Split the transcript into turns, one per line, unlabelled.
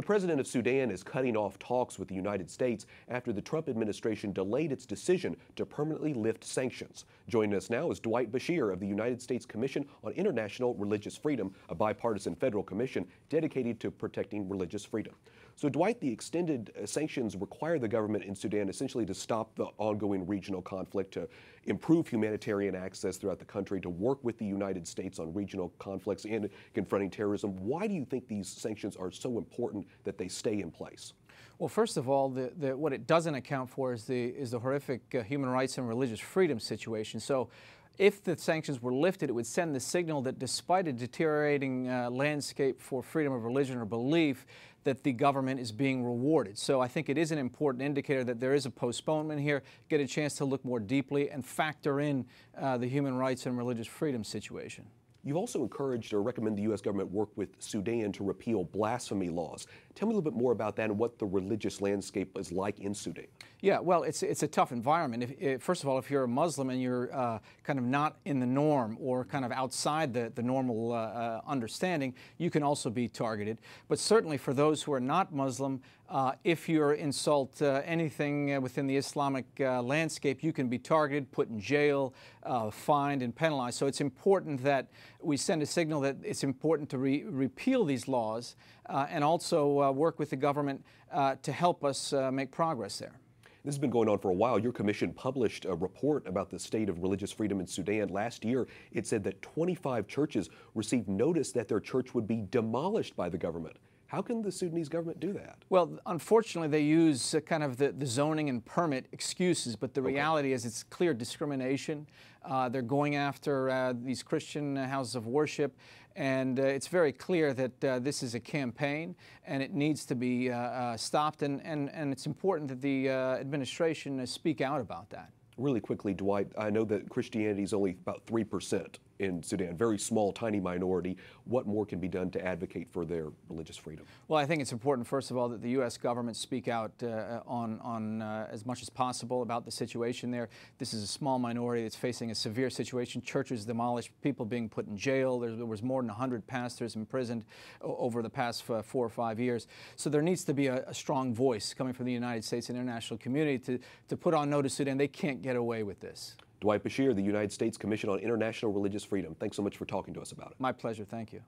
The president of Sudan is cutting off talks with the United States after the Trump administration delayed its decision to permanently lift sanctions. Joining us now is Dwight Bashir of the United States Commission on International Religious Freedom, a bipartisan federal commission dedicated to protecting religious freedom. So, Dwight, the extended sanctions require the government in Sudan essentially to stop the ongoing regional conflict, to improve humanitarian access throughout the country, to work with the United States on regional conflicts and confronting terrorism. Why do you think these sanctions are so important that they stay in place?
Well, first of all, what it doesn't account for is the horrific human rights and religious freedom situation. So, if the sanctions were lifted, it would send the signal that despite a deteriorating landscape for freedom of religion or belief, that the government is being rewarded. So I think it is an important indicator that there is a postponement here, get a chance to look more deeply and factor in the human rights and religious freedom situation.
You've also encouraged or recommend the U.S. government work with Sudan to repeal blasphemy laws. Tell me a little bit more about that and what the religious landscape is like in Sudan.
Yeah, well, it's a tough environment. First of all, if you're a Muslim and you're kind of not in the norm or kind of outside the normal understanding, you can also be targeted. But certainly for those who are not Muslim, if you insult anything within the Islamic landscape, you can be targeted, put in jail, fined, and penalized. So it's important that we send a signal that it's important to repeal these laws and also work with the government to help us make progress there.
This has been going on for a while. Your commission published a report about the state of religious freedom in Sudan. Last year, it said that 25 churches received notice that their church would be demolished by the government. How can the Sudanese government do that?
Well, unfortunately, they use kind of the zoning and permit excuses, but the reality is it's clear discrimination. They're going after these Christian houses of worship, and it's very clear that this is a campaign and it needs to be stopped, and it's important that the administration speak out about that.
Really quickly, Dwight, I know that Christianity is only about 3% in Sudan, very small, tiny minority. What more can be done to advocate for their religious freedom?
Well, I think it's important, first of all, that the U.S. government speak out on as much as possible about the situation there. This is a small minority that's facing a severe situation. Churches demolished, people being put in jail. There was more than 100 pastors imprisoned over the past 4 or 5 years. So there needs to be a strong voice coming from the United States and international community to put on notice Sudan. They can't get away with this.
Dwight Bashir, the United States Commission on International Religious Freedom. Thanks so much for talking to us about it.
My pleasure. Thank you.